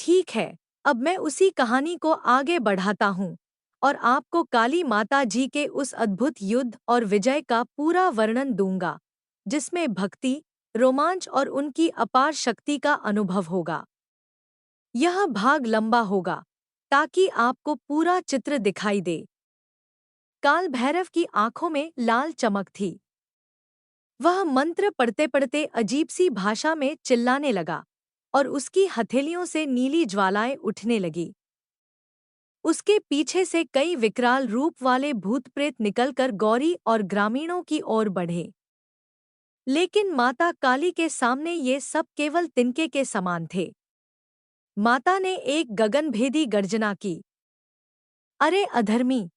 ठीक है, अब मैं उसी कहानी को आगे बढ़ाता हूँ और आपको काली माता जी के उस अद्भुत युद्ध और विजय का पूरा वर्णन दूंगा, जिसमें भक्ति, रोमांच और उनकी अपार शक्ति का अनुभव होगा। यह भाग लंबा होगा, ताकि आपको पूरा चित्र दिखाई दे। काल भैरव की आंखों में लाल चमक थी। वह मंत्र पढ़ते पढ़ते अजीब सी भाषा में चिल्लाने लगा और उसकी हथेलियों से नीली ज्वालाएं उठने लगी। उसके पीछे से कई विकराल रूप वाले भूत प्रेत निकलकर गौरी और ग्रामीणों की ओर बढ़े। लेकिन माता काली के सामने ये सब केवल तिनके के समान थे। माता ने एक गगनभेदी गर्जना की। अरे अधर्मी!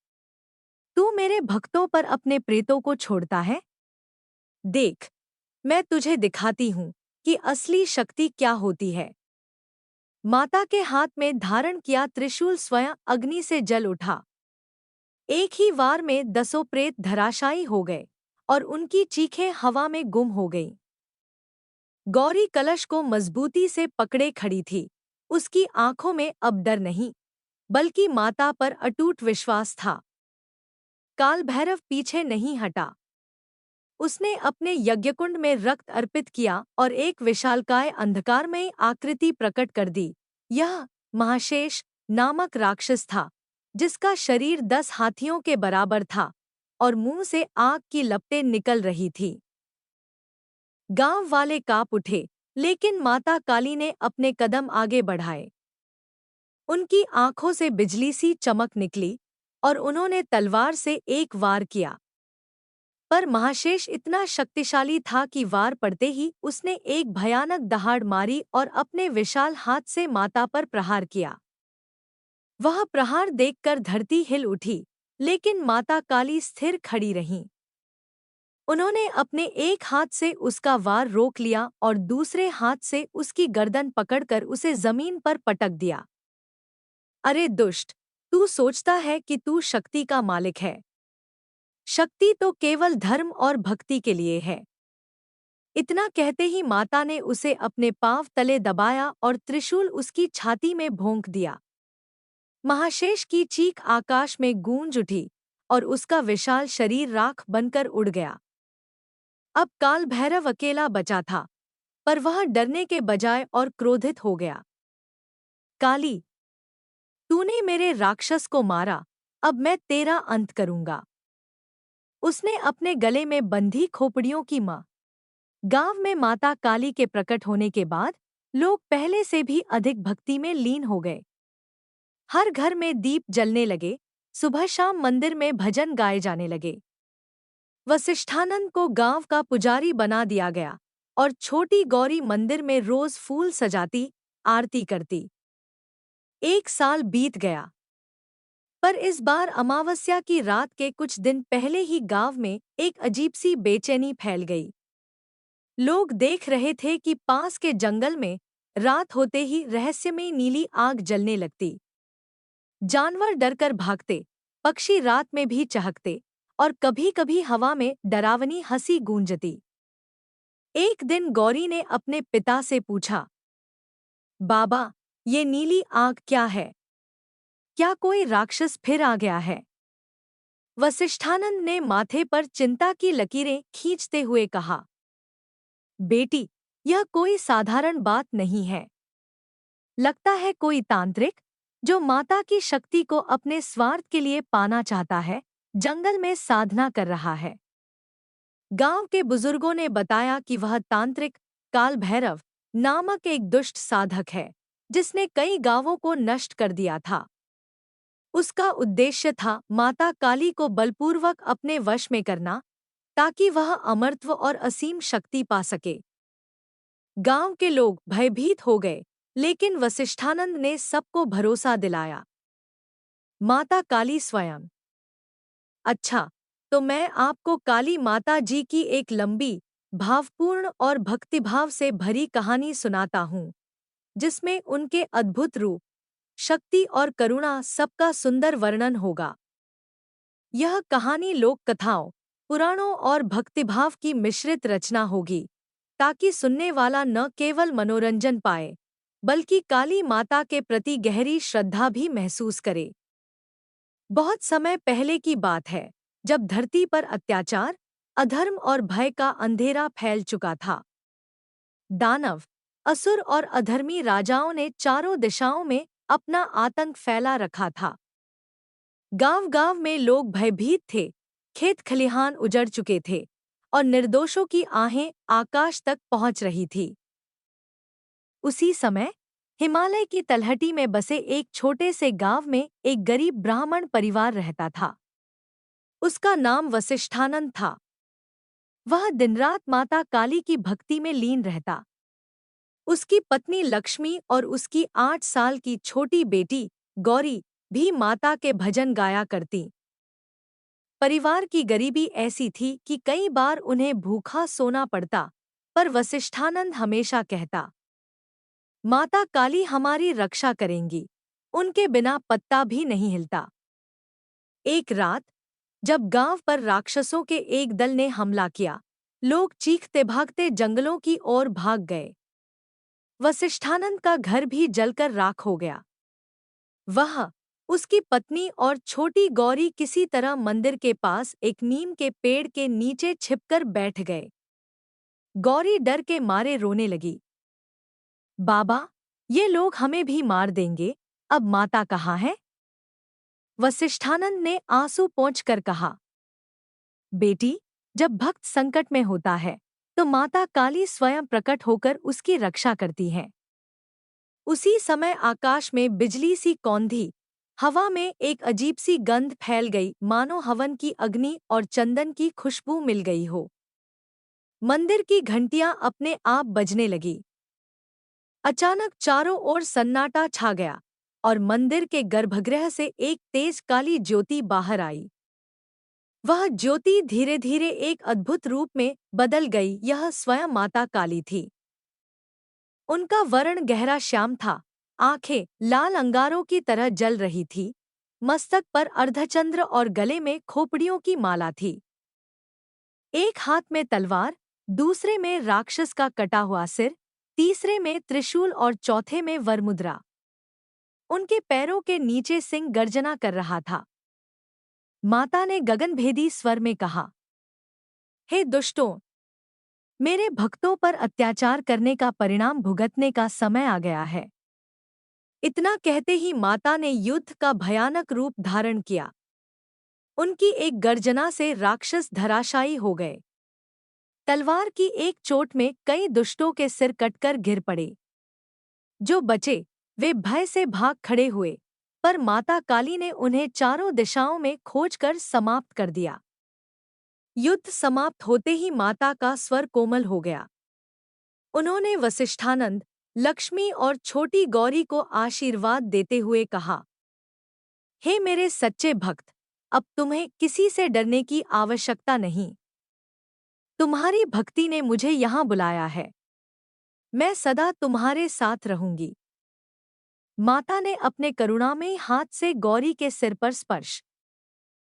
तू मेरे भक्तों पर अपने प्रेतों को छोड़ता है? देख, मैं तुझे दिखाती हूँ कि असली शक्ति क्या होती है। माता के हाथ में धारण किया त्रिशूल स्वयं अग्नि से जल उठा। एक ही वार में 10 प्रेत धराशायी हो गए और उनकी चीखें हवा में गुम हो गईं। गौरी कलश को मजबूती से पकड़े खड़ी थी। उसकी आंखों में अब डर नहीं, बल्कि माता पर अटूट विश्वास था। काल भैरव पीछे नहीं हटा। उसने अपने यज्ञकुंड में रक्त अर्पित किया और एक विशालकाय अंधकारमय आकृति प्रकट कर दी। यह महाशेष नामक राक्षस था, जिसका शरीर 10 हाथियों के बराबर था और मुंह से आग की लपटें निकल रही थी। गांव वाले कांप उठे, लेकिन माता काली ने अपने कदम आगे बढ़ाए। उनकी आंखों से बिजली सी चमक निकली और उन्होंने तलवार से एक वार किया। पर महाशेष इतना शक्तिशाली था कि वार पड़ते ही उसने एक भयानक दहाड़ मारी और अपने विशाल हाथ से माता पर प्रहार किया। वह प्रहार देखकर धरती हिल उठी, लेकिन माता काली स्थिर खड़ी रहीं। उन्होंने अपने एक हाथ से उसका वार रोक लिया और दूसरे हाथ से उसकी गर्दन पकड़कर उसे जमीन पर पटक दिया। अरे दुष्ट! तू सोचता है कि तू शक्ति का मालिक है। शक्ति तो केवल धर्म और भक्ति के लिए है। इतना कहते ही माता ने उसे अपने पांव तले दबाया और त्रिशूल उसकी छाती में भोंक दिया। महाशेष की चीख आकाश में गूंज उठी और उसका विशाल शरीर राख बनकर उड़ गया। अब काल भैरव अकेला बचा था, पर वह डरने के बजाय और क्रोधित हो गया। काली, तूने मेरे राक्षस को मारा, अब मैं तेरा अंत करूंगा। उसने अपने गले में बंधी खोपड़ियों की माँ। गांव में माता काली के प्रकट होने के बाद लोग पहले से भी अधिक भक्ति में लीन हो गए। हर घर में दीप जलने लगे, सुबह शाम मंदिर में भजन गाए जाने लगे। वसिष्ठानंद को गांव का पुजारी बना दिया गया और छोटी गौरी मंदिर में रोज फूल सजाती, आरती करती। 1 साल बीत गया, पर इस बार अमावस्या की रात के कुछ दिन पहले ही गांव में एक अजीब सी बेचैनी फैल गई। लोग देख रहे थे कि पास के जंगल में रात होते ही रहस्यमयी नीली आग जलने लगती। जानवर डरकर भागते, पक्षी रात में भी चहकते और कभी-कभी हवा में डरावनी हंसी गूंजती। एक दिन गौरी ने अपने पिता से पूछा, बाबा, ये नीली आग क्या है? क्या कोई राक्षस फिर आ गया है? वसिष्ठानंद ने माथे पर चिंता की लकीरें खींचते हुए कहा, बेटी, यह कोई साधारण बात नहीं है। लगता है कोई तांत्रिक, जो माता की शक्ति को अपने स्वार्थ के लिए पाना चाहता है, जंगल में साधना कर रहा है। गांव के बुजुर्गों ने बताया कि वह तांत्रिक काल भैरव नामक एक दुष्ट साधक है, जिसने कई गांवों को नष्ट कर दिया था। उसका उद्देश्य था माता काली को बलपूर्वक अपने वश में करना, ताकि वह अमरत्व और असीम शक्ति पा सके। गांव के लोग भयभीत हो गए, लेकिन वसिष्ठानंद ने सबको भरोसा दिलाया। माता काली स्वयं। अच्छा, तो मैं आपको काली माता जी की एक लंबी, भावपूर्ण और भक्तिभाव से भरी कहानी सुनाता हूँ, जिसमें उनके अद्भुत रूप, शक्ति और करुणा सबका सुंदर वर्णन होगा। यह कहानी लोक कथाओं, पुराणों और भक्तिभाव की मिश्रित रचना होगी, ताकि सुनने वाला न केवल मनोरंजन पाए, बल्कि काली माता के प्रति गहरी श्रद्धा भी महसूस करे। बहुत समय पहले की बात है, जब धरती पर अत्याचार, अधर्म और भय का अंधेरा फैल चुका था। दानव, असुर और अधर्मी राजाओं ने चारों दिशाओं में अपना आतंक फैला रखा था। गांव-गांव में लोग भयभीत थे, खेत खलिहान उजड़ चुके थे और निर्दोषों की आहें आकाश तक पहुंच रही थी। उसी समय हिमालय की तलहटी में बसे एक छोटे से गांव में एक गरीब ब्राह्मण परिवार रहता था। उसका नाम वसिष्ठानंद था। वह दिनरात माता काली की भक्ति में लीन रहता। उसकी पत्नी लक्ष्मी और उसकी 8 साल की छोटी बेटी गौरी भी माता के भजन गाया करती। परिवार की गरीबी ऐसी थी कि कई बार उन्हें भूखा सोना पड़ता, पर वसिष्ठानंद हमेशा कहता, माता काली हमारी रक्षा करेंगी, उनके बिना पत्ता भी नहीं हिलता। एक रात, जब गांव पर राक्षसों के एक दल ने हमला किया, लोग चीखते भागते जंगलों की ओर भाग गए। वसिष्ठानंद का घर भी जलकर राख हो गया। वह, उसकी पत्नी और छोटी गौरी किसी तरह मंदिर के पास एक नीम के पेड़ के नीचे छिपकर बैठ गए। गौरी डर के मारे रोने लगी। बाबा, ये लोग हमें भी मार देंगे, अब माता कहाँ है? वसिष्ठानंद ने आंसू पोंछकर कहा, बेटी, जब भक्त संकट में होता है, तो माता काली स्वयं प्रकट होकर उसकी रक्षा करती है। उसी समय आकाश में बिजली सी कौंधी, हवा में एक अजीब सी गंध फैल गई, मानो हवन की अग्नि और चंदन की खुशबू मिल गई हो। मंदिर की घंटियां अपने आप बजने लगी। अचानक चारों ओर सन्नाटा छा गया और मंदिर के गर्भगृह से एक तेज काली ज्योति बाहर आई। वह ज्योति धीरे धीरे एक अद्भुत रूप में बदल गई। यह स्वयं माता काली थी। उनका वर्ण गहरा श्याम था, आंखें लाल अंगारों की तरह जल रही थी, मस्तक पर अर्धचंद्र और गले में खोपड़ियों की माला थी। एक हाथ में तलवार, दूसरे में राक्षस का कटा हुआ सिर, तीसरे में त्रिशूल और चौथे में वरमुद्रा। उनके पैरों के नीचे सिंह गर्जना कर रहा था। माता ने गगनभेदी स्वर में कहा, हे दुष्टों, मेरे भक्तों पर अत्याचार करने का परिणाम भुगतने का समय आ गया है। इतना कहते ही माता ने युद्ध का भयानक रूप धारण किया। उनकी एक गर्जना से राक्षस धराशायी हो गए। तलवार की एक चोट में कई दुष्टों के सिर कटकर गिर पड़े। जो बचे, वे भय से भाग खड़े हुए, पर माता काली ने उन्हें चारों दिशाओं में खोजकर समाप्त कर दिया। युद्ध समाप्त होते ही माता का स्वर कोमल हो गया। उन्होंने वसिष्ठानंद, लक्ष्मी और छोटी गौरी को आशीर्वाद देते हुए कहा, हे मेरे सच्चे भक्त, अब तुम्हें किसी से डरने की आवश्यकता नहीं। तुम्हारी भक्ति ने मुझे यहाँ बुलाया है। मैं सदा तुम्हारे साथ रहूंगी। माता ने अपने करुणामयी हाथ से गौरी के सिर पर स्पर्श